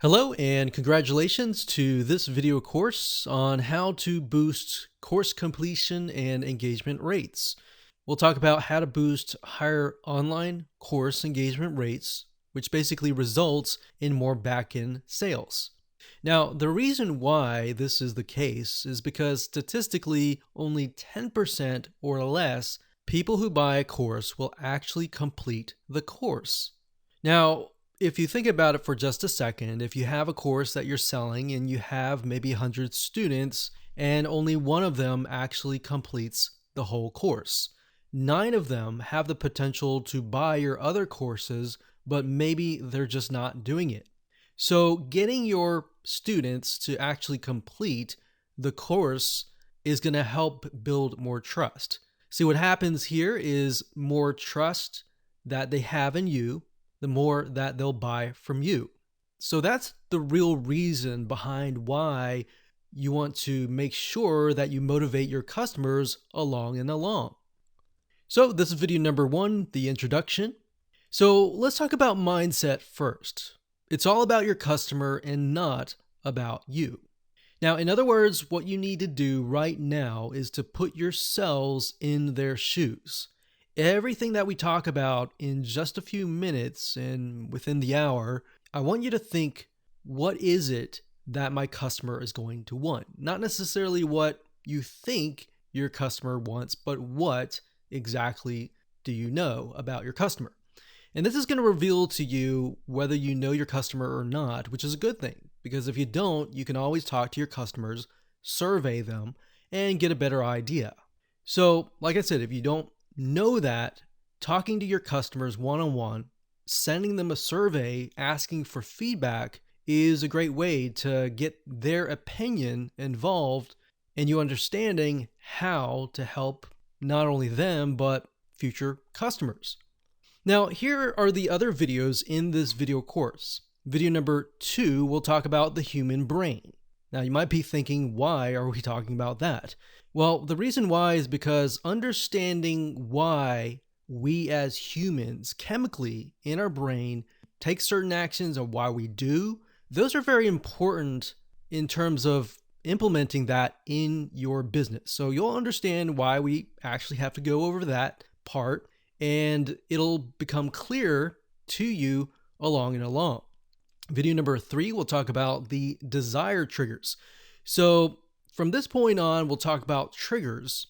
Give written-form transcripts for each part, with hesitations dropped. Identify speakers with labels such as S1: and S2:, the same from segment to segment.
S1: Hello and congratulations to this video course on how to boost course completion and engagement rates. We'll talk about how to boost higher online course engagement rates, which basically results in more back-end sales. Now, the reason why this is the case is because statistically, only 10% or less people who buy a course will actually complete the course. Now, if you think about it for just a second, if you have a course that you're selling and you have maybe 100 students and only one of them actually completes the whole course, 9 of them have the potential to buy your other courses, but maybe they're just not doing it. So getting your students to actually complete the course is going to help build more trust. See, what happens here is more trust that they have in you, the more that they'll buy from you. So that's the real reason behind why you want to make sure that you motivate your customers along and along. So this is video number 1, the introduction. So let's talk about mindset first. It's all about your customer and not about you. Now, in other words, what you need to do right now is to put yourselves in their shoes. Everything that we talk about in just a few minutes and within the hour, I want you to think, what is it that my customer is going to want? Not necessarily what you think your customer wants, but what exactly do you know about your customer? And this is going to reveal to you whether you know your customer or not, which is a good thing, because if you don't, you can always talk to your customers, survey them, and get a better idea. So, like I said, if you don't know that, talking to your customers one-on-one, sending them a survey, asking for feedback is a great way to get their opinion involved and you understanding how to help not only them, but future customers. Now, here are the other videos in this video course. Video number 2 will talk about the human brain. Now, you might be thinking, why are we talking about that? Well, the reason why is because understanding why we as humans chemically in our brain take certain actions and why we do, those are very important in terms of implementing that in your business. So you'll understand why we actually have to go over that part and it'll become clear to you along and along. Video number 3, we'll talk about the desire triggers. So from this point on, we'll talk about triggers,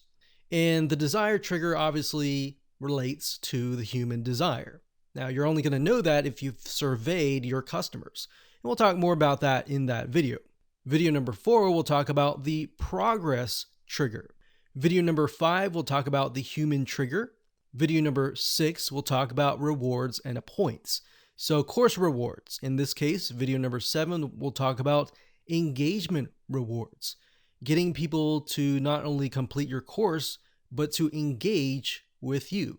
S1: and the desire trigger obviously relates to the human desire. Now, you're only going to know that if you've surveyed your customers, and we'll talk more about that in that video. Video number 4, we'll talk about the progress trigger. Video number 5, we'll talk about the human trigger. Video number 6, we'll talk about rewards and points. So course rewards. In this case, video number 7, we'll talk about engagement rewards. Getting people to not only complete your course, but to engage with you.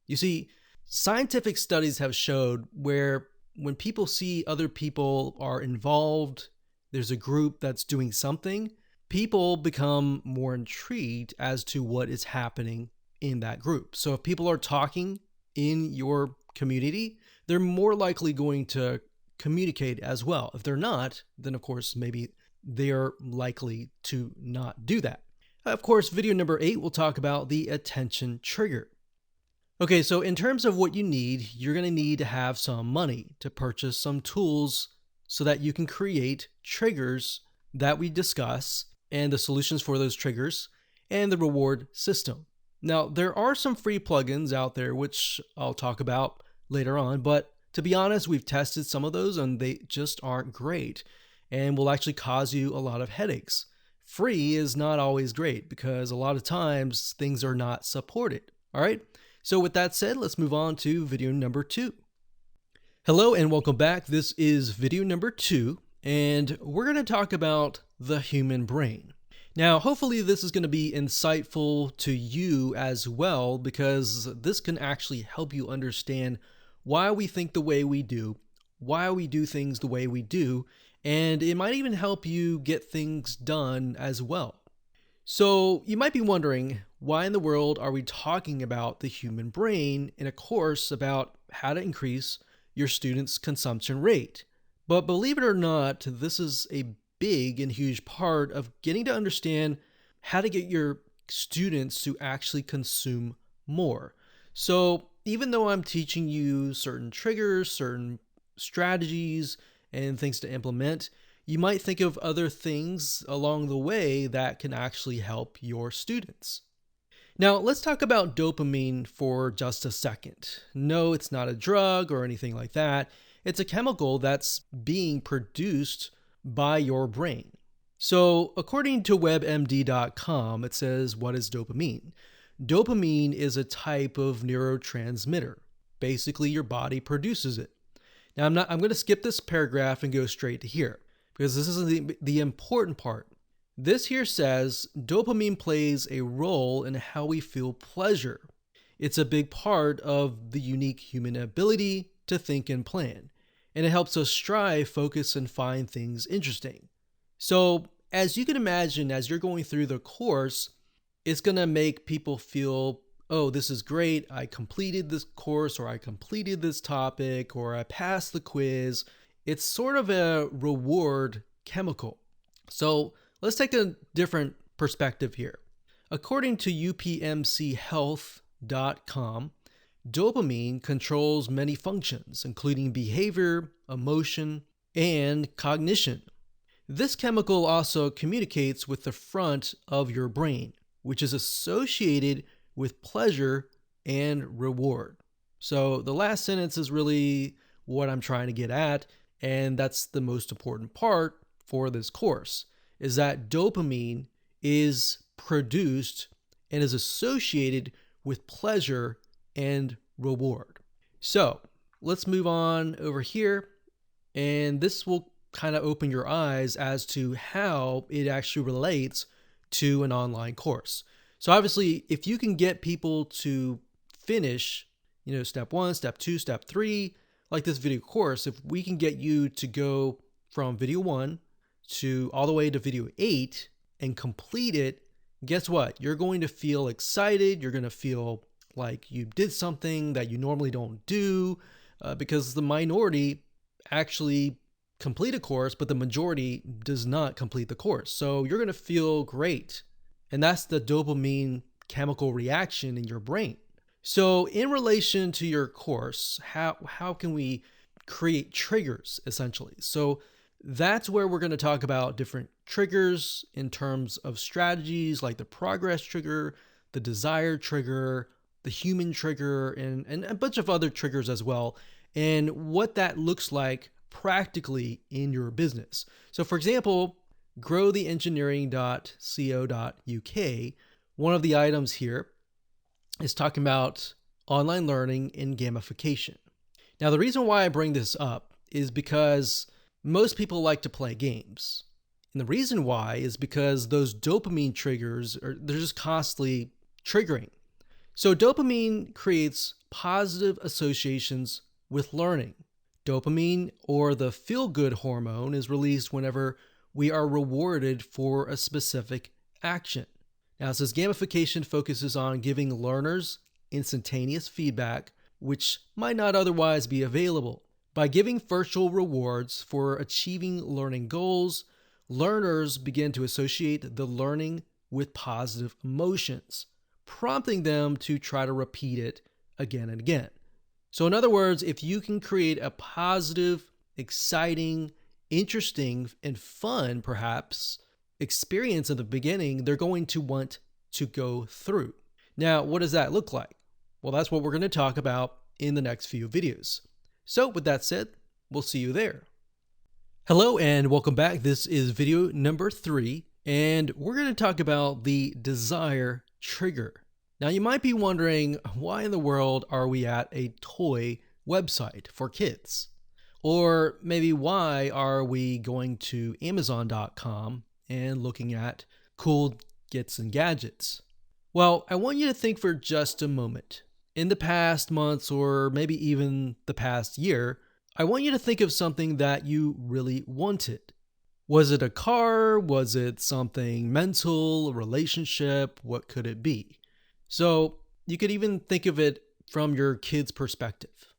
S1: You see, scientific studies have showed where when people see other people are involved, there's a group that's doing something, people become more intrigued as to what is happening in that group. So if people are talking in your community, they're more likely going to communicate as well. If they're not, then of course, maybe they are likely to not do that. Of course, video number 8, we'll talk about the attention trigger. Okay, so in terms of what you need, you're going to need to have some money to purchase some tools so that you can create triggers that we discuss and the solutions for those triggers and the reward system. Now, there are some free plugins out there, which I'll talk about later on, but to be honest, we've tested some of those and they just aren't great and will actually cause you a lot of headaches. Free is not always great because a lot of times things are not supported. All right. So with that said, let's move on to video number 2. Hello and welcome back. This is video number 2, and we're going to talk about the human brain. Now, hopefully this is going to be insightful to you as well, because this can actually help you understand why we think the way we do, why we do things the way we do, and it might even help you get things done as well. So you might be wondering, why in the world are we talking about the human brain in a course about how to increase your students' consumption rate? But believe it or not, this is a big and huge part of getting to understand how to get your students to actually consume more. So, even though I'm teaching you certain triggers, certain strategies, and things to implement, you might think of other things along the way that can actually help your students. Now, let's talk about dopamine for just a second. No, it's not a drug or anything like that. It's a chemical that's being produced by your brain. So, according to WebMD.com, it says, what is dopamine? Dopamine is a type of neurotransmitter. Basically, your body produces it. Now, I'm going to skip this paragraph and go straight to here because this is the important part. This here says dopamine plays a role in how we feel pleasure. It's a big part of the unique human ability to think and plan, and it helps us strive, focus, and find things interesting. So, as you can imagine, as you're going through the course, it's going to make people feel, oh, this is great. I completed this course, or I completed this topic, or I passed the quiz. It's sort of a reward chemical. So, let's take a different perspective here. According to upmchealth.com, dopamine controls many functions, including behavior, emotion, and cognition. This chemical also communicates with the front of your brain, which is associated with pleasure and reward. So the last sentence is really what I'm trying to get at, and that's the most important part for this course, is that dopamine is produced and is associated with pleasure and reward. So let's move on over here, and this will kind of open your eyes as to how it actually relates to an online course. So obviously, if you can get people to finish, step 1, step 2, step 3, like this video course, if we can get you to go from video 1 to all the way to video 8 and complete it, guess what? You're going to feel excited. You're going to feel like you did something that you normally don't do, because the minority actually complete a course, but the majority does not complete the course. So you're going to feel great. And that's the dopamine chemical reaction in your brain. So in relation to your course, how can we create triggers essentially? So that's where we're going to talk about different triggers in terms of strategies like the progress trigger, the desire trigger, the human trigger, and a bunch of other triggers as well, and what that looks like practically in your business. So for example, growtheengineering.co.uk, one of the items here is talking about online learning and gamification. Now, the reason why I bring this up is because most people like to play games. And the reason why is because those dopamine triggers they're just constantly triggering. So dopamine creates positive associations with learning. Dopamine, or the feel-good hormone, is released whenever we are rewarded for a specific action. Now, it says gamification focuses on giving learners instantaneous feedback, which might not otherwise be available. By giving virtual rewards for achieving learning goals, learners begin to associate the learning with positive emotions, prompting them to try to repeat it again and again. So in other words, if you can create a positive, exciting, interesting, and fun, perhaps, experience at the beginning, they're going to want to go through. Now, what does that look like? Well, that's what we're going to talk about in the next few videos. So with that said, we'll see you there. Hello and welcome back. This is video number 3, and we're going to talk about the desire trigger. Now, you might be wondering, why in the world are we at a toy website for kids? Or maybe why are we going to Amazon.com and looking at cool gets and gadgets? Well, I want you to think for just a moment. In the past months, or maybe even the past year, I want you to think of something that you really wanted. Was it a car? Was it something mental, a relationship? What could it be? So you could even think of it from your kid's perspective.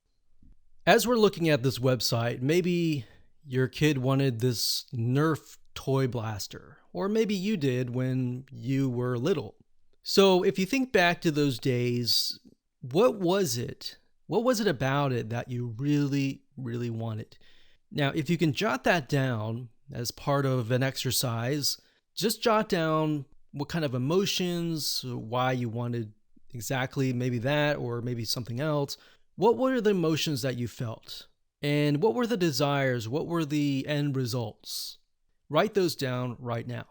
S1: As we're looking at this website, maybe Your kid wanted this Nerf toy blaster, or maybe you did when you were little. So if you think back to those days, what was it? What was it about it that you really, really wanted? Now, if you can jot that down as part of an exercise, just jot down what kind of emotions, why you wanted exactly maybe that or maybe something else. What were the emotions that you felt? And what were the desires? What were the end results? Write those down right now.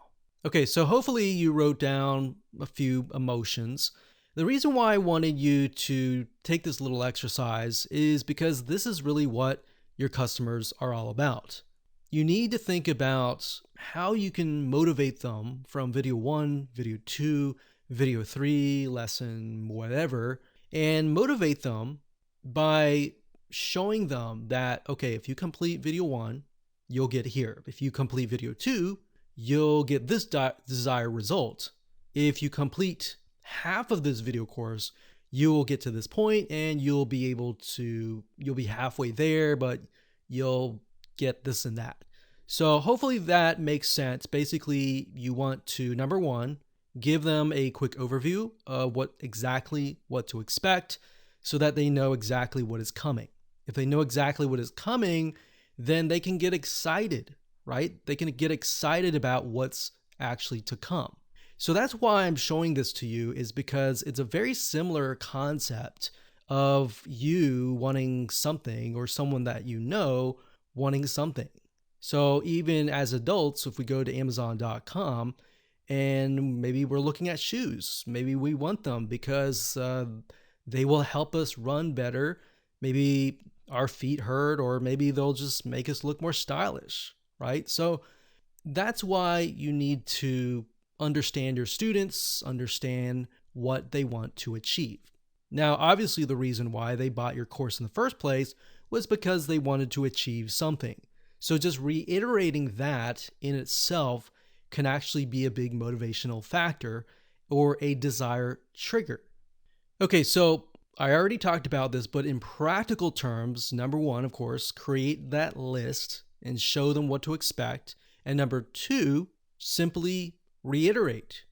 S1: Okay, so hopefully you wrote down a few emotions. The reason why I wanted you to take this little exercise is because this is really what your customers are all about. You need to think about how you can motivate them from video 1, video 2, video 3, lesson, whatever, and motivate them by showing them that, okay, if you complete video 1, you'll get here. If you complete video 2, you'll get this desired result. If you complete half of this video course, you will get to this point and you'll be halfway there, but you'll get this and that. So hopefully that makes sense. Basically, you want to, number one, give them a quick overview of what to expect so that they know exactly what is coming. If they know exactly what is coming, then they can get excited, right? They can get excited about what's actually to come. So that's why I'm showing this to you, is because it's a very similar concept of you wanting something or someone that you know wanting something. So even as adults, if we go to Amazon.com and maybe we're looking at shoes, maybe we want them because they will help us run better. Maybe our feet hurt, or maybe they'll just make us look more stylish, right? So that's why you need to understand your students, understand what they want to achieve. Now, obviously, the reason why they bought your course in the first place was because they wanted to achieve something. So just reiterating that in itself can actually be a big motivational factor or a desire trigger. Okay, so I already talked about this, but in practical terms, number one, of course, create that list and show them what to expect. And number two, simply reiterate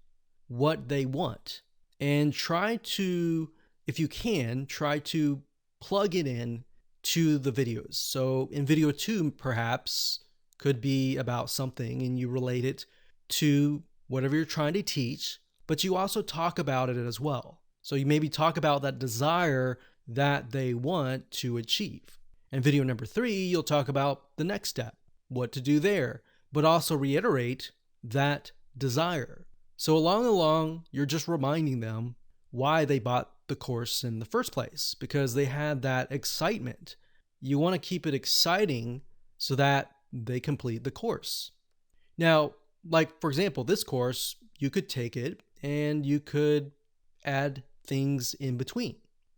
S1: what they want and try to, if you can, try to plug it in to the videos. So in video 2, perhaps could be about something and you relate it to whatever you're trying to teach, but you also talk about it as well. So you maybe talk about that desire that they want to achieve. In video number 3, you'll talk about the next step, what to do there, but also reiterate that desire. So along, you're just reminding them why they bought the course in the first place, because they had that excitement. You want to keep it exciting so that they complete the course. Now, like for example, this course, you could take it and you could add things in between.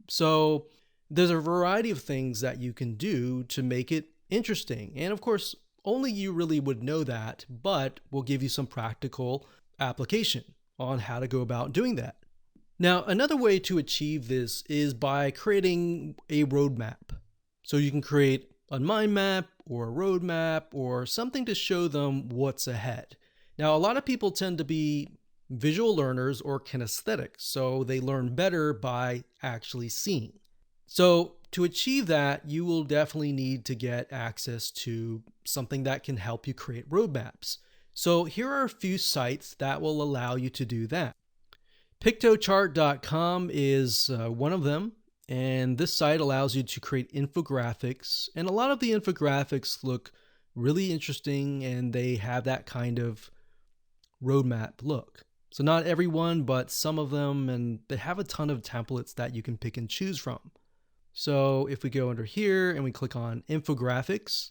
S1: So there's a variety of things that you can do to make it interesting. And of course, only you really would know that, but we'll give you some practical application on how to go about doing that. Now, another way to achieve this is by creating a roadmap. So you can create a mind map or a roadmap or something to show them what's ahead. Now, a lot of people tend to be visual learners or kinesthetic, so they learn better by actually seeing. So to achieve that, you will definitely need to get access to something that can help you create roadmaps. So here are a few sites that will allow you to do that. Pictochart.com is one of them, and this site allows you to create infographics, and a lot of the infographics look really interesting and they have that kind of roadmap look. So not everyone, but some of them, and they have a ton of templates that you can pick and choose from. So if we go under here and we click on infographics,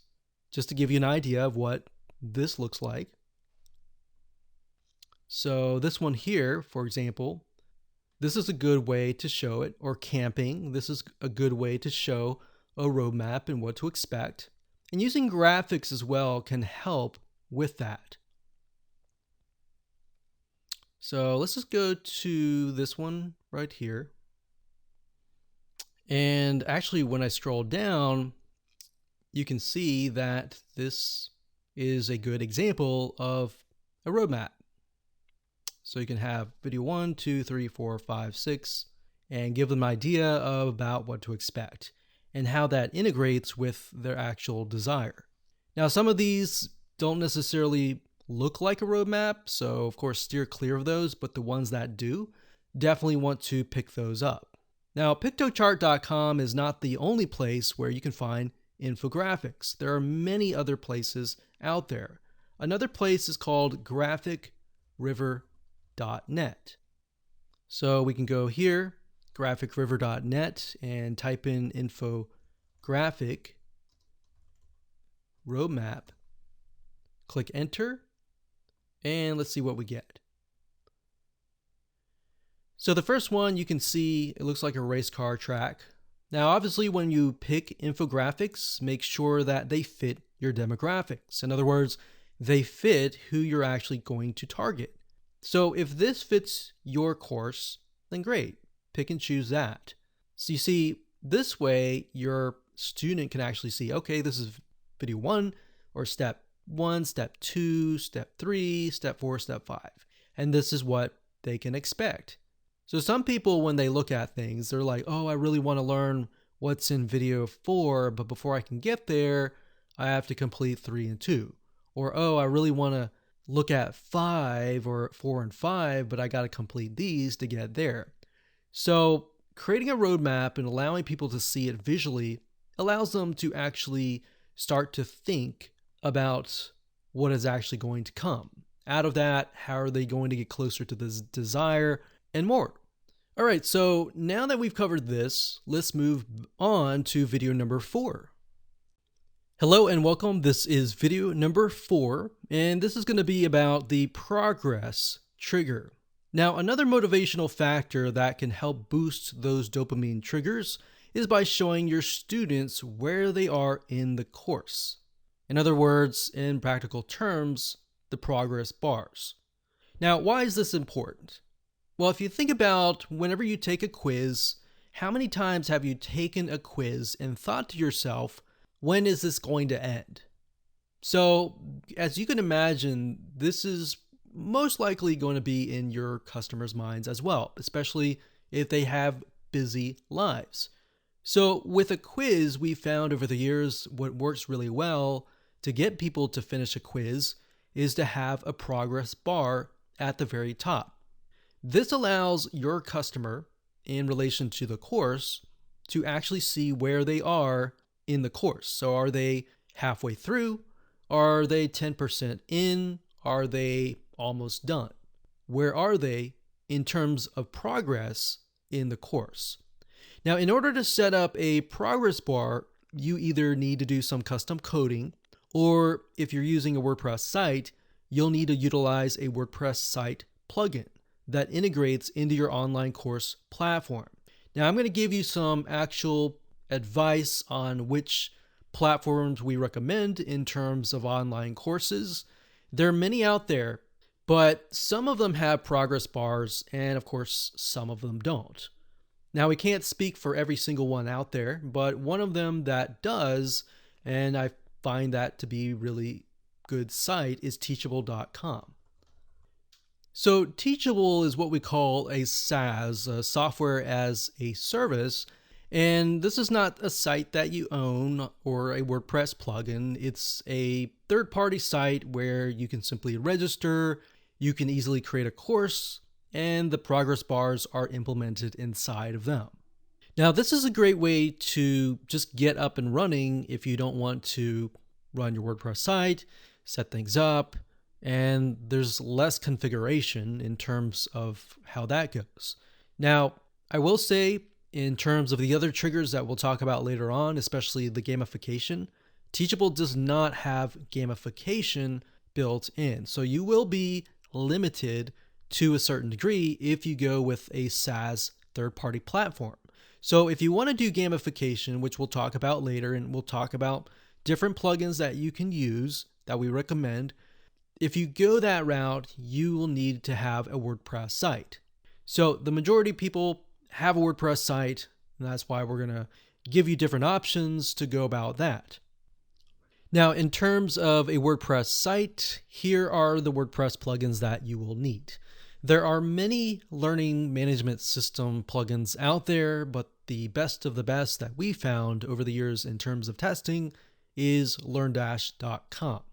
S1: just to give you an idea of what this looks like. So this one here, for example, this is a good way to show it, or camping. This is a good way to show a roadmap and what to expect. And using graphics as well can help with that. So let's just go to this one right here. And actually, when I scroll down, you can see that this is a good example of a roadmap. So you can have video 1, 2, 3, 4, 5, 6, and give them an idea about what to expect and how that integrates with their actual desire. Now, some of these don't necessarily look like a roadmap, so of course steer clear of those, but the ones that do, definitely want to pick those up. Now, Piktochart.com is not the only place where you can find infographics. There are many other places out there. Another place is called GraphicRiver.net. So we can go here, GraphicRiver.net, and type in infographic roadmap. Click enter, and let's see what we get. So the first one, you can see it looks like a race car track. Now, obviously, when you pick infographics, make sure that they fit your demographics. In other words, they fit who you're actually going to target. So if this fits your course, then great, pick and choose that. So you see, this way your student can actually see, okay, this is video 1 or step 1, step 2, step 3, step 4, step 5. And this is what they can expect. So some people, when they look at things, they're like, oh, I really want to learn what's in video 4, but before I can get there, I have to complete 3 and 2. Or, oh, I really want to look at 5 or 4 and 5, but I got to complete these to get there. So creating a roadmap and allowing people to see it visually allows them to actually start to think about what is actually going to come. Out of that, how are they going to get closer to this desire and more? All right, so now that we've covered this, let's move on to video number 4. Hello and welcome. This is video number 4, and this is going to be about the progress trigger. Now, another motivational factor that can help boost those dopamine triggers is by showing your students where they are in the course. In other words, in practical terms, the progress bars. Now, why is this important? Well, if you think about whenever you take a quiz, how many times have you taken a quiz and thought to yourself, when is this going to end? So, as you can imagine, this is most likely going to be in your customers' minds as well, especially if they have busy lives. So with a quiz, we found over the years what works really well to get people to finish a quiz is to have a progress bar at the very top. This allows your customer, in relation to the course, to actually see where they are in the course. So are they halfway through? Are they 10% in? Are they almost done? Where are they in terms of progress in the course? Now, in order to set up a progress bar, you either need to do some custom coding, or if you're using a WordPress site, you'll need to utilize a WordPress site plugin that integrates into your online course platform. Now, I'm going to give you some actual advice on which platforms we recommend in terms of online courses. There are many out there, but some of them have progress bars, and of course, some of them don't. Now, we can't speak for every single one out there, but one of them that does, and I find that to be really good site, is Teachable.com. So Teachable is what we call a SaaS, a software as a service, and this is not a site that you own or a WordPress plugin. It's a third-party site where you can simply register, you can easily create a course, and the progress bars are implemented inside of them. Now, this is a great way to just get up and running if you don't want to run your WordPress site, set things up, and there's less configuration in terms of how that goes. Now, I will say, in terms of the other triggers that we'll talk about later on, especially the gamification, Teachable does not have gamification built in. So you will be limited to a certain degree if you go with a SaaS third-party platform. So if you want to do gamification, which we'll talk about later, and we'll talk about different plugins that you can use that we recommend, if you go that route, you will need to have a WordPress site. So the majority of people have a WordPress site, and that's why we're going to give you different options to go about that. Now, in terms of a WordPress site, here are the WordPress plugins that you will need. There are many learning management system plugins out there, but the best of the best that we found over the years in terms of testing is LearnDash.com.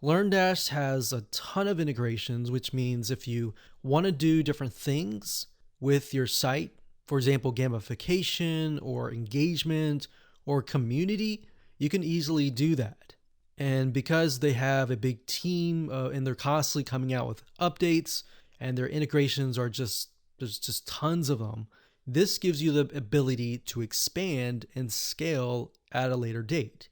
S1: LearnDash has a ton of integrations, which means if you want to do different things with your site, for example, gamification or engagement or community, you can easily do that. And because they have a big team and they're constantly coming out with updates and their integrations are there's just tons of them, this gives you the ability to expand and scale at a later date.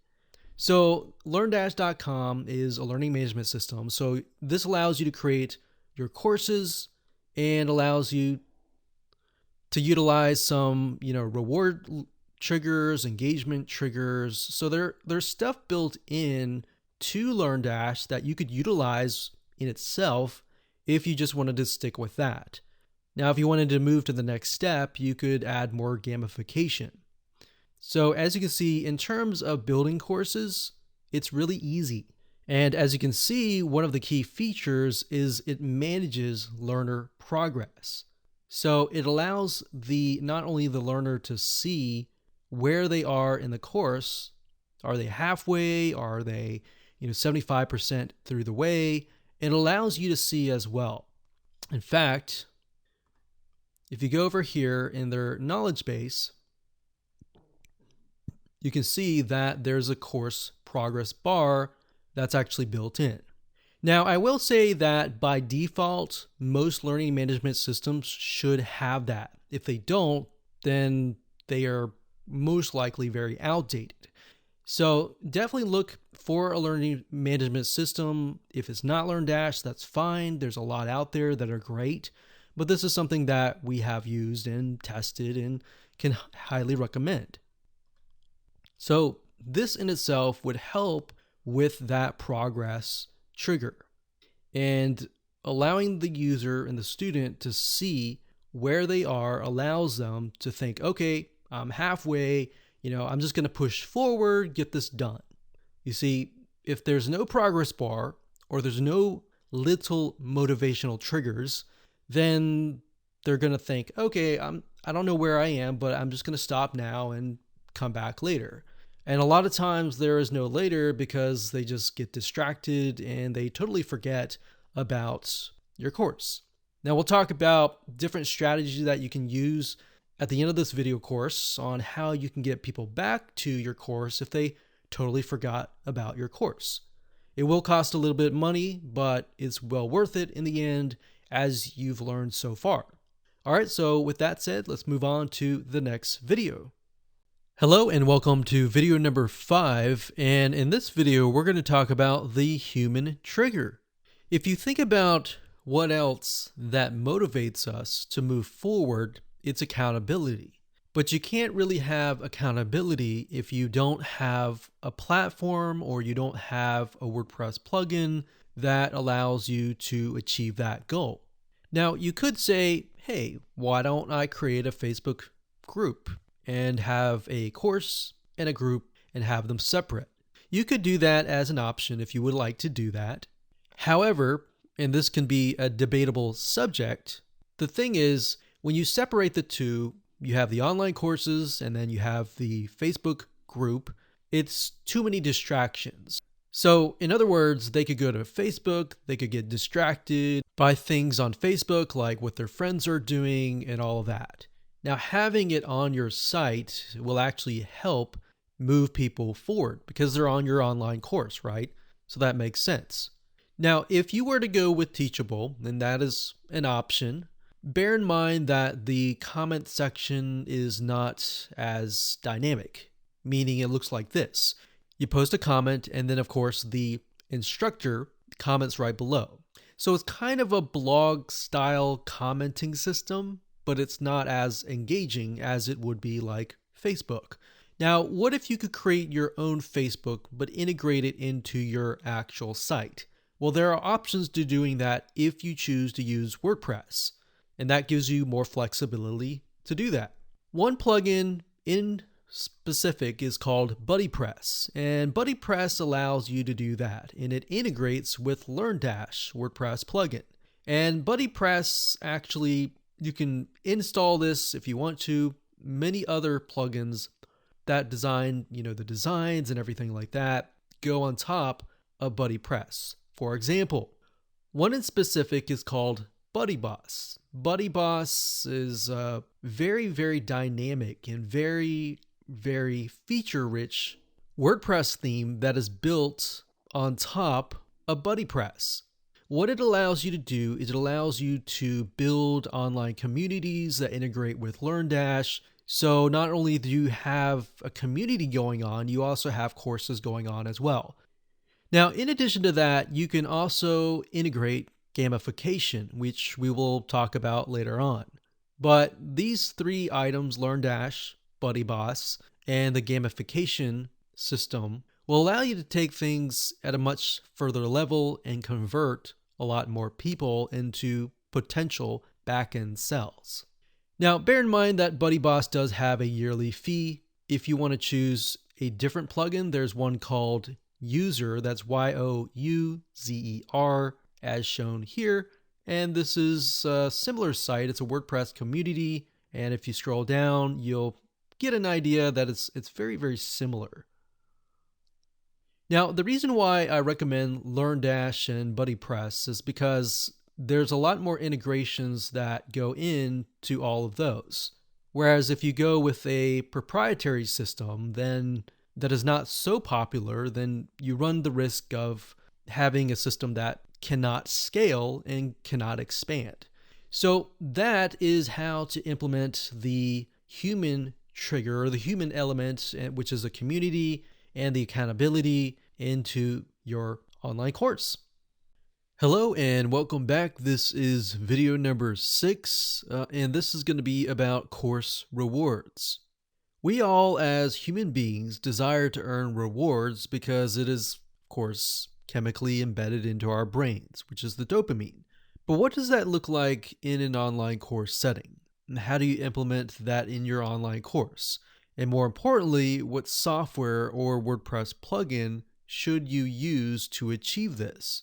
S1: So LearnDash.com is a learning management system. So this allows you to create your courses and allows you to utilize some, reward triggers, engagement triggers. So there's stuff built in to LearnDash that you could utilize in itself if you just wanted to stick with that. Now, if you wanted to move to the next step, you could add more gamification. So as you can see, in terms of building courses, it's really easy. And as you can see, one of the key features is it manages learner progress. So it allows not only the learner to see where they are in the course. Are they halfway? Are they 75% through the way? It allows you to see as well. In fact, if you go over here in their knowledge base, you can see that there's a course progress bar that's actually built in. Now, I will say that by default, most learning management systems should have that. If they don't, then they are most likely very outdated. So definitely look for a learning management system. If it's not LearnDash, that's fine. There's a lot out there that are great, but this is something that we have used and tested and can highly recommend. So this in itself would help with that progress trigger and allowing the user and the student to see where they are allows them to think, okay, I'm halfway, I'm just going to push forward, get this done. You see, if there's no progress bar or there's no little motivational triggers, then they're going to think, okay, I don't know where I am, but I'm just going to stop now and come back later. And a lot of times there is no later because they just get distracted and they totally forget about your course. Now we'll talk about different strategies that you can use at the end of this video course on how you can get people back to your course if they totally forgot about your course. It will cost a little bit of money, but it's well worth it in the end as you've learned so far. All right, so with that said, let's move on to the next video. Hello and welcome to video number 5, and in this video we're going to talk about the human trigger. If you think about what else that motivates us to move forward, it's accountability. But you can't really have accountability if you don't have a platform or you don't have a WordPress plugin that allows you to achieve that goal. Now, you could say, hey, why don't I create a Facebook group and have a course and a group and have them separate? You could do that as an option if you would like to do that. However, and this can be a debatable subject, the thing is, when you separate the two, you have the online courses and then you have the Facebook group. It's too many distractions. So in other words, they could go to Facebook, they could get distracted by things on Facebook like what their friends are doing and all of that. Now, having it on your site will actually help move people forward because they're on your online course, right? So that makes sense. Now, if you were to go with Teachable, then that is an option. Bear in mind that the comment section is not as dynamic, meaning it looks like this. You post a comment and then of course the instructor comments right below. So it's kind of a blog style commenting system, but it's not as engaging as it would be like Facebook. Now, what if you could create your own Facebook but integrate it into your actual site? Well, there are options to doing that if you choose to use WordPress. And that gives you more flexibility to do that. One plugin in specific is called BuddyPress, and BuddyPress allows you to do that, and it integrates with LearnDash WordPress plugin. And BuddyPress, actually, you can install this if you want to. Many other plugins that design, the designs and everything like that go on top of BuddyPress. For example, one in specific is called BuddyBoss. BuddyBoss is very, very dynamic and very, very feature-rich WordPress theme that is built on top of BuddyPress. What it allows you to do is it allows you to build online communities that integrate with LearnDash. So not only do you have a community going on, you also have courses going on as well. Now, in addition to that, you can also integrate gamification, which we will talk about later on. But these three items, LearnDash, BuddyBoss, and the gamification system, will allow you to take things at a much further level and convert a lot more people into potential backend sales. Now, bear in mind that BuddyBoss does have a yearly fee. If you want to choose a different plugin, there's one called Youzer, that's Youzer, as shown here. And this is a similar site. It's a WordPress community. And if you scroll down, you'll get an idea that it's very, very similar. Now, the reason why I recommend LearnDash and BuddyPress is because there's a lot more integrations that go into all of those. Whereas if you go with a proprietary system, then that is not so popular, then you run the risk of having a system that cannot scale and cannot expand. So that is how to implement the human trigger, or the human element, which is a community and the accountability, into your online course. Hello and welcome back. This is video number 6, and this is going to be about course rewards. We all, as human beings, desire to earn rewards because it is, of course, chemically embedded into our brains, which is the dopamine. But what does that look like in an online course setting? And how do you implement that in your online course? And more importantly, what software or WordPress plugin should you use to achieve this?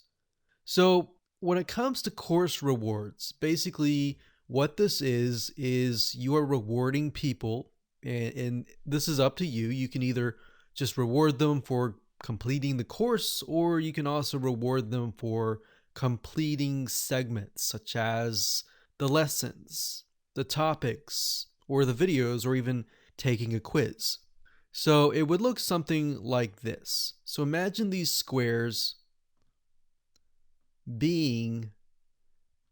S1: So when it comes to course rewards, basically what this is you are rewarding people, and this is up to you. You can either just reward them for completing the course, or you can also reward them for completing segments such as the lessons, the topics, or the videos, or even taking a quiz. So it would look something like this. So imagine these squares being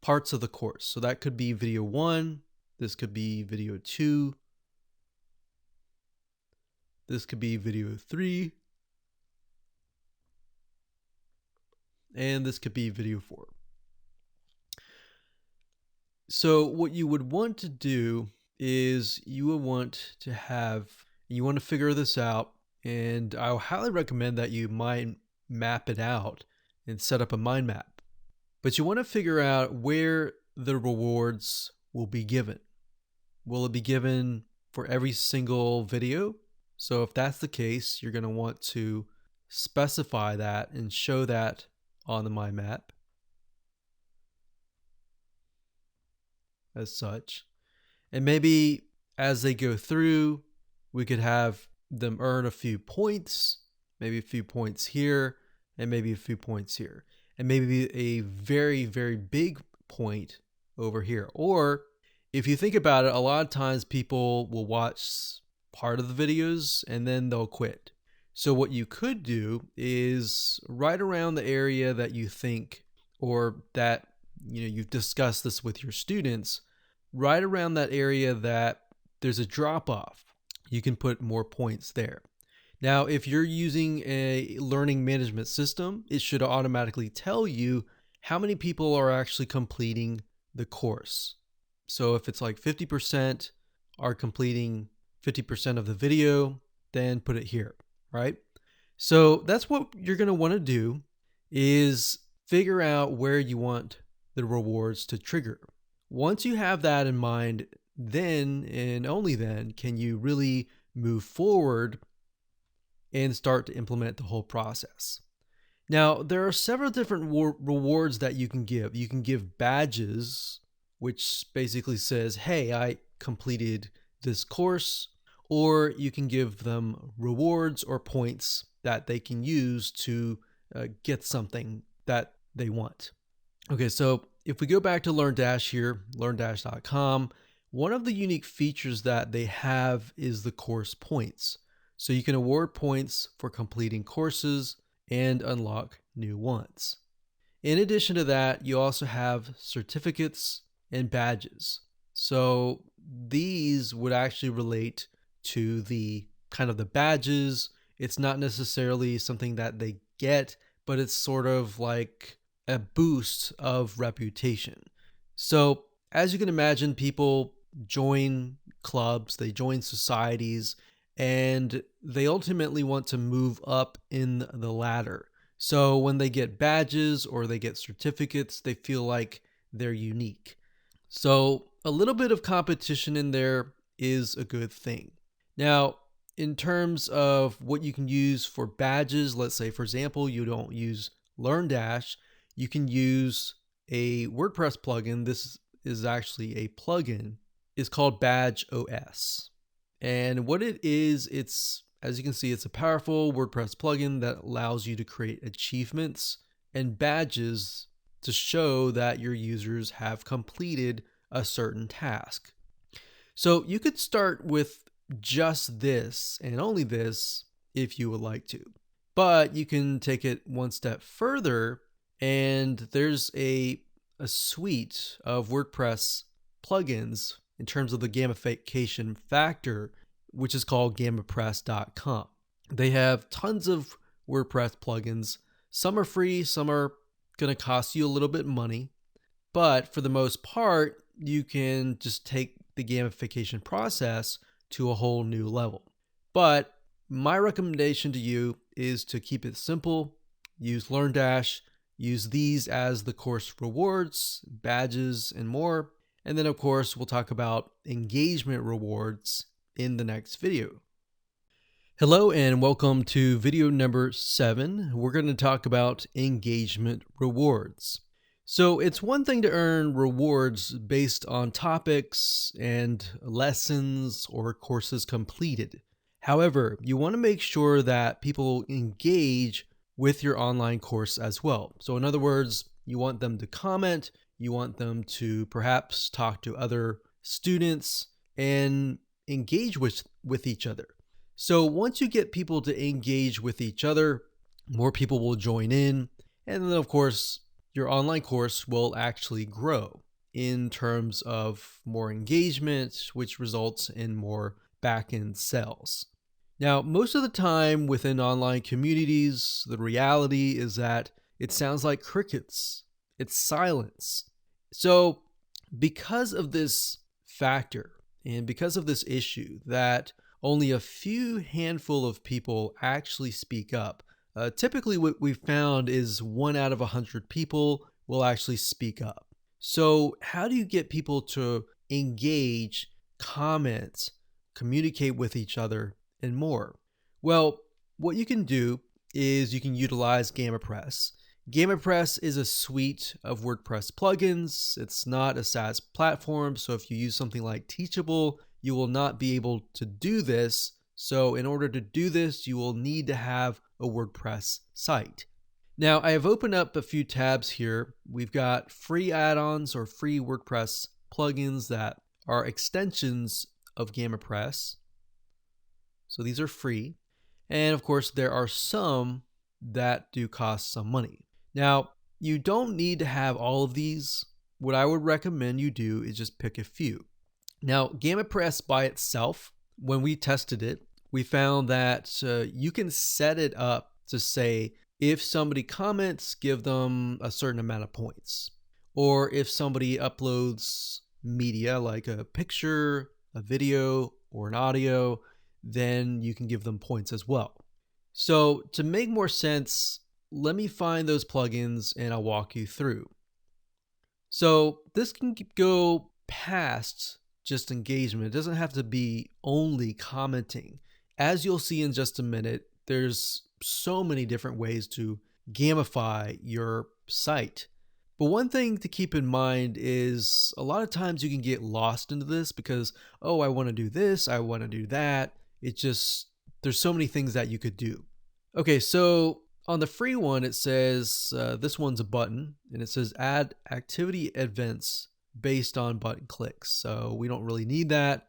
S1: parts of the course. So that could be video 1, this could be video 2, this could be video 3, and this could be video 4. So what you would want to do is you want to figure this out, and I highly recommend that you mind map it out and set up a mind map. But you want to figure out where the rewards will be given. Will it be given for every single video? So if that's the case, you're going to want to specify that and show that on the mind map as such. And maybe as they go through, we could have them earn a few points, maybe a few points here, and maybe a few points here, and maybe a very, very big point over here. Or if you think about it, a lot of times people will watch part of the videos and then they'll quit. So what you could do is right around the area that you think, or that you've discussed this with your students, right around that area that there's a drop off, you can put more points there. Now, if you're using a learning management system, it should automatically tell you how many people are actually completing the course. So if it's like 50% are completing 50% of the video, then put it here, right? So that's what you're going to want to do, is figure out where you want the rewards to trigger. Once you have that in mind, then and only then can you really move forward and start to implement the whole process. Now, there are several different rewards that you can give. You can give badges, which basically says, hey, I completed this course, or you can give them rewards or points that they can use to get something that they want. Okay, so if we go back to LearnDash here, learndash.com, one of the unique features that they have is the course points. So you can award points for completing courses and unlock new ones. In addition to that, you also have certificates and badges. So these would actually relate to the kind of the badges. It's not necessarily something that they get, but it's sort of like a boost of reputation. So as you can imagine, people join clubs, they join societies, and they ultimately want to move up in the ladder. So when they get badges or they get certificates, they feel like they're unique. So a little bit of competition in there is a good thing. Now, in terms of what you can use for badges, let's say, for example, you don't use LearnDash, you can use a WordPress plugin. This is actually a plugin. It's called Badge OS. And what it is, as you can see, it's a powerful WordPress plugin that allows you to create achievements and badges to show that your users have completed a certain task. So you could start with just this and only this if you would like to, but you can take it one step further, and there's a suite of WordPress plugins in terms of the gamification factor, which is called gamipress.com. They have tons of WordPress plugins. Some are free, some are going to cost you a little bit of money, but for the most part, you can just take the gamification process to a whole new level. But my recommendation to you is to keep it simple. Use LearnDash, use these as the course rewards, badges, and more. And then, of course, we'll talk about engagement rewards in the next video. Hello and welcome to video number 7. We're going to talk about engagement rewards. So it's one thing to earn rewards based on topics and lessons or courses completed. However, you want to make sure that people engage with your online course as well. So in other words, you want them to comment, you want them to perhaps talk to other students and engage with each other. So once you get people to engage with each other, more people will join in. And then of course, your online course will actually grow in terms of more engagement, which results in more back-end sales. Now, most of the time within online communities, the reality is that it sounds like crickets. It's silence. So because of this factor and because of this issue that only a few handful of people actually speak up, typically what we've found is 1 out of 100 people will actually speak up. So how do you get people to engage, comment, communicate with each other, and more? Well, what you can do is you can utilize GamiPress. GamiPress is a suite of WordPress plugins. It's not a SaaS platform, so if you use something like Teachable, you will not be able to do this. So in order to do this, you will need to have a WordPress site. Now, I have opened up a few tabs here. We've got free add-ons or free WordPress plugins that are extensions of GamiPress. So these are free. And of course, there are some that do cost some money. Now, you don't need to have all of these. What I would recommend you do is just pick a few. Now, GamiPress by itself, when we tested it, we found that you can set it up to say, if somebody comments, give them a certain amount of points. Or if somebody uploads media like a picture, a video, or an audio, then you can give them points as well. So to make more sense, let me find those plugins and I'll walk you through. So this can go past just engagement. It doesn't have to be only commenting. As you'll see in just a minute, there's so many different ways to gamify your site. But one thing to keep in mind is a lot of times you can get lost into this because, oh, I want to do this, I want to do that. It just, there's so many things that you could do. Okay, so on the free one, it says this one's a button and it says add activity events based on button clicks. So we don't really need that.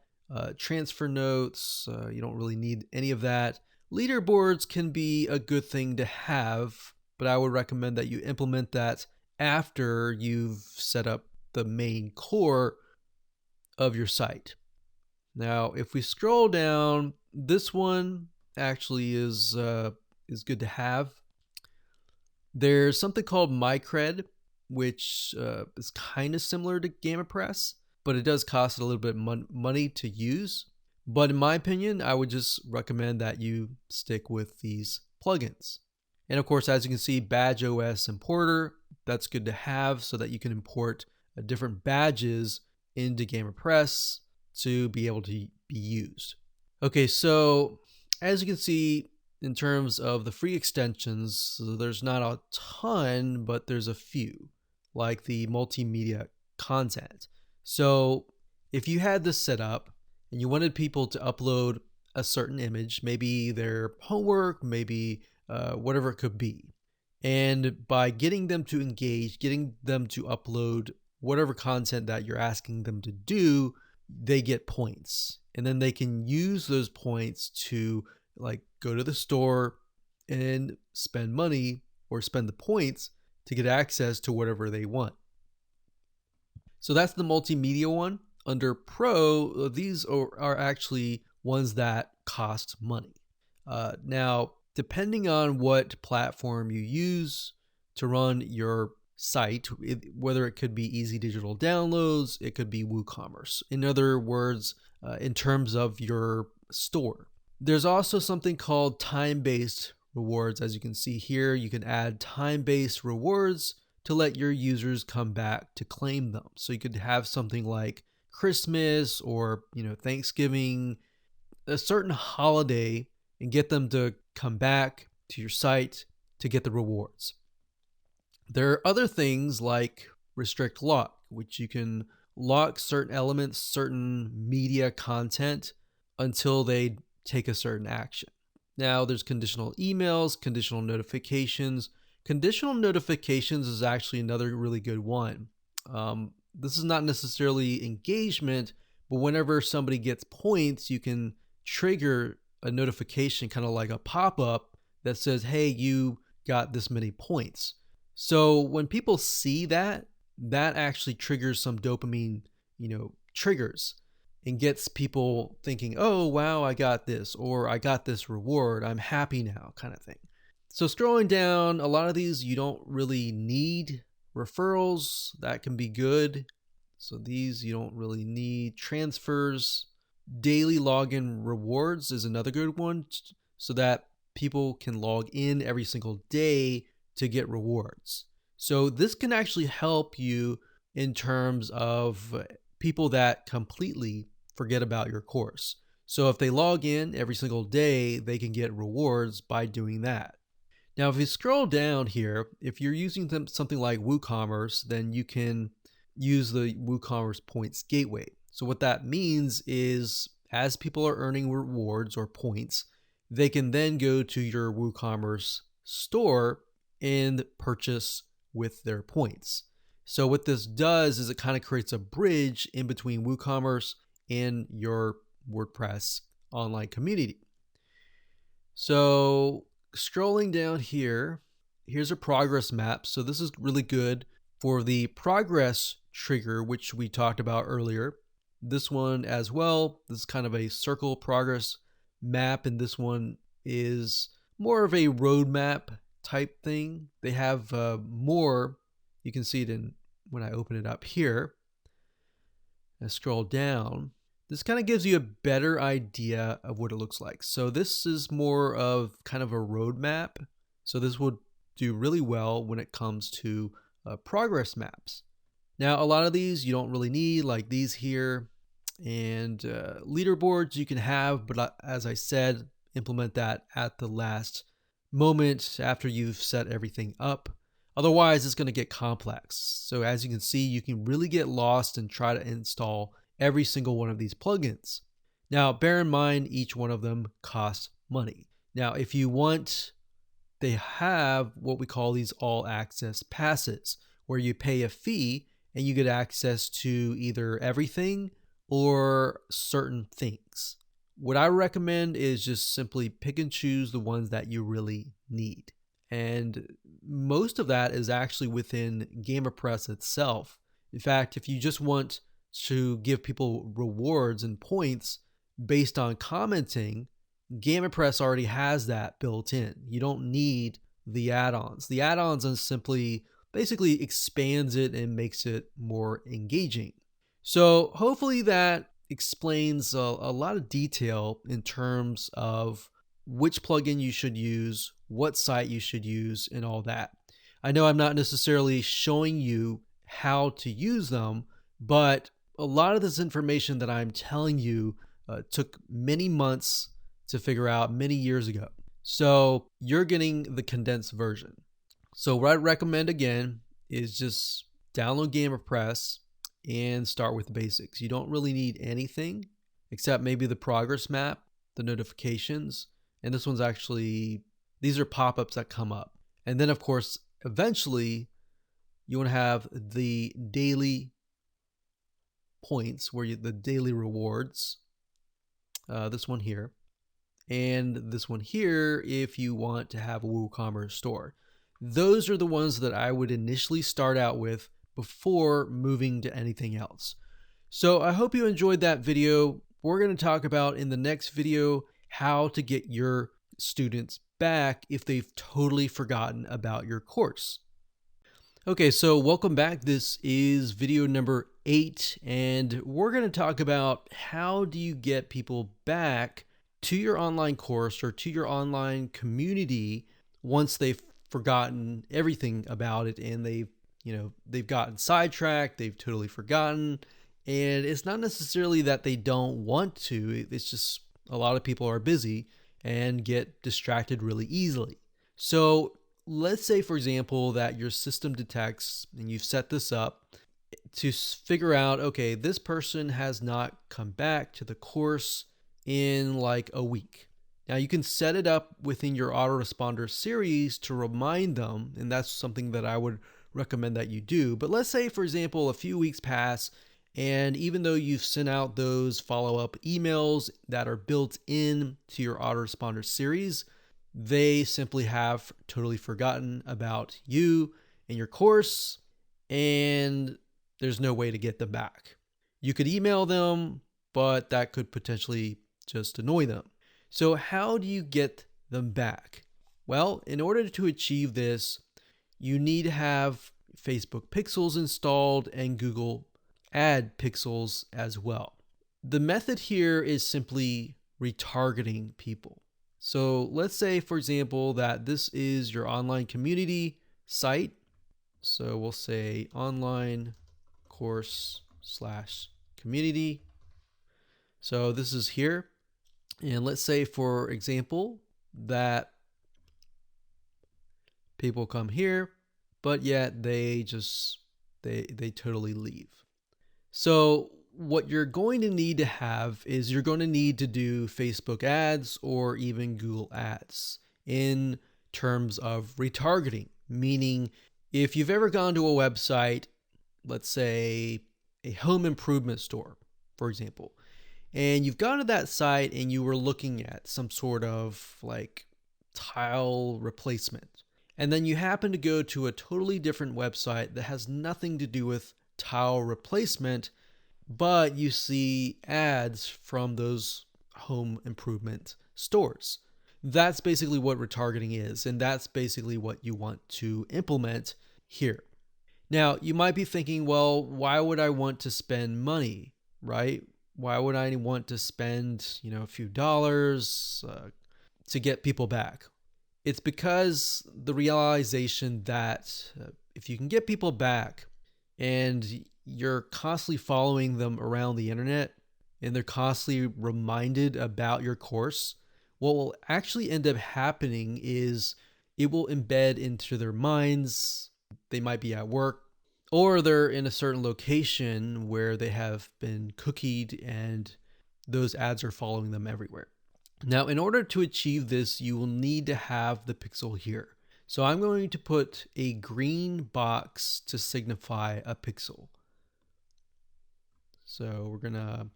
S1: Transfer notes, you don't really need any of that. Leaderboards can be a good thing to have, but I would recommend that you implement that after you've set up the main core of your site. Now, if we scroll down, this one actually is good to have. There's something called MyCred, which is kind of similar to GamaPress, but it does cost a little bit money to use. But in my opinion, I would just recommend that you stick with these plugins. And of course, as you can see, BadgeOS Importer, that's good to have so that you can import different badges into GamaPress to be able to be used. Okay, so as you can see, in terms of the free extensions, there's not a ton, but there's a few, like the multimedia content. So if you had this set up and you wanted people to upload a certain image, maybe their homework, maybe whatever it could be, and by getting them to engage, getting them to upload whatever content that you're asking them to do, they get points. And then they can use those points to like go to the store and spend money or spend the points to get access to whatever they want. So that's the multimedia one. Under Pro, these are actually ones that cost money. Now, depending on what platform you use to run your site, whether it could be Easy Digital Downloads, it could be WooCommerce. In other words, in terms of your store. There's also something called time-based rewards. As you can see here, you can add time-based rewards to let your users come back to claim them. So you could have something like Christmas or Thanksgiving, a certain holiday, and get them to come back to your site to get the rewards. There are other things like restrict lock, which you can lock certain elements, certain media content until they take a certain action. Now there's conditional emails, conditional notifications. Conditional notifications is actually another really good one. This is not necessarily engagement, but whenever somebody gets points, you can trigger a notification, kind of like a pop-up that says, hey, you got this many points. So when people see that, that actually triggers some dopamine, triggers, and gets people thinking, oh, wow, I got this, or I got this reward, I'm happy now, kind of thing. So scrolling down, a lot of these you don't really need. Referrals, that can be good. So these you don't really need. Transfers, daily login rewards is another good one, so that people can log in every single day to get rewards. So this can actually help you in terms of people that completely forget about your course. So if they log in every single day, they can get rewards by doing that. Now, if you scroll down here, if you're using something like WooCommerce, then you can use the WooCommerce Points Gateway. So what that means is as people are earning rewards or points, they can then go to your WooCommerce store and purchase with their points. So what this does is it kind of creates a bridge in between WooCommerce and your WordPress online community. So scrolling down here, here's a progress map. So this is really good for the progress trigger, which we talked about earlier. This one as well, this is kind of a circle progress map, and this one is more of a roadmap type thing. They have more, you can see it in when I open it up here. I scroll down. This kind of gives you a better idea of what it looks like. So this is more of kind of a roadmap. So this would do really well when it comes to progress maps. Now, a lot of these you don't really need, like these here, and leaderboards you can have, but as I said, implement that at the last moment after you've set everything up. Otherwise, it's going to get complex. So as you can see, you can really get lost and try to install every single one of these plugins. Now, bear in mind, each one of them costs money. Now, if you want, they have what we call these all access passes, where you pay a fee and you get access to either everything or certain things. What I recommend is just simply pick and choose the ones that you really need. And most of that is actually within GamerPress itself. In fact, if you just want to give people rewards and points based on commenting, GamerPress already has that built in. You don't need the add-ons. The add-ons is simply basically expands it and makes it more engaging. So hopefully that explains a lot of detail in terms of which plugin you should use, what site you should use, and all that. I know I'm not necessarily showing you how to use them, but a lot of this information that I'm telling you took many months to figure out many years ago. So you're getting the condensed version. So what I recommend again is just download GamerPress and start with the basics. You don't really need anything except maybe the progress map, the notifications, and this one's actually, these are pop-ups that come up. And then of course, eventually you want to have the daily points where the daily rewards, this one here, and this one here if you want to have a WooCommerce store. Those are the ones that I would initially start out with before moving to anything else. So I hope you enjoyed that video. We're going to talk about in the next video how to get your students back if they've totally forgotten about your course. Okay, so welcome back. This is video number 8, and we're going to talk about how do you get people back to your online course or to your online community once they've forgotten everything about it and they've gotten sidetracked, they've totally forgotten. And it's not necessarily that they don't want to, it's just a lot of people are busy and get distracted really easily. So let's say, for example, that your system detects, and you've set this up to figure out, okay, this person has not come back to the course in like a week. Now you can set it up within your autoresponder series to remind them, and that's something that I would recommend that you do. But let's say, for example, a few weeks pass, and even though you've sent out those follow-up emails that are built in to your autoresponder series, they simply have totally forgotten about you and your course, and there's no way to get them back. You could email them, but that could potentially just annoy them. So how do you get them back? Well, in order to achieve this, you need to have Facebook Pixels installed and Google Ad Pixels as well. The method here is simply retargeting people. So let's say, for example, that this is your online community site. So we'll say online course / community. So this is here. And let's say, for example, that people come here, but yet they totally leave. So what you're going to need to have is you're going to need to do Facebook ads or even Google ads in terms of retargeting, meaning if you've ever gone to a website, let's say a home improvement store, for example, and you've gone to that site and you were looking at some sort of like tile replacement, and then you happen to go to a totally different website that has nothing to do with tile replacement, but you see ads from those home improvement stores. That's basically what retargeting is, and that's basically what you want to implement here. Now, you might be thinking, well, why would I want to spend money, right? Why would I want to spend, a few dollars to get people back? It's because the realization that if you can get people back and you're constantly following them around the internet and they're constantly reminded about your course, what will actually end up happening is it will embed into their minds. They might be at work or they're in a certain location where they have been cookied and those ads are following them everywhere. Now, in order to achieve this, you will need to have the pixel here. So I'm going to put a green box to signify a pixel. So we're going to,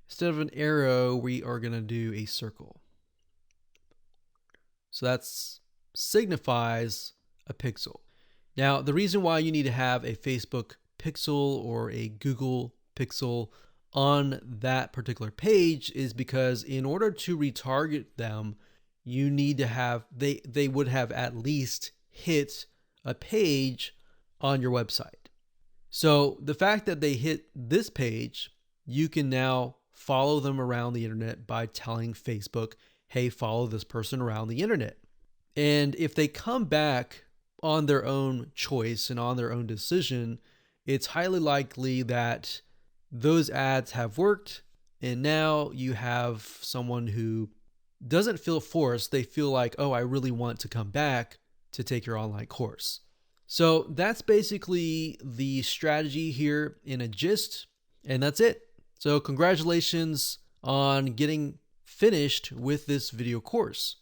S1: instead of an arrow, we are going to do a circle. So that signifies a pixel. Now, the reason why you need to have a Facebook pixel or a Google pixel on that particular page is because in order to retarget them, you need to have, they would have at least hit a page on your website. So the fact that they hit this page, you can now follow them around the internet by telling Facebook, hey, follow this person around the internet. And if they come back on their own choice and on their own decision, it's highly likely that those ads have worked. And now you have someone who doesn't feel forced. They feel like, oh, I really want to come back to take your online course. So that's basically the strategy here in a gist. And that's it. So congratulations on getting finished with this video course.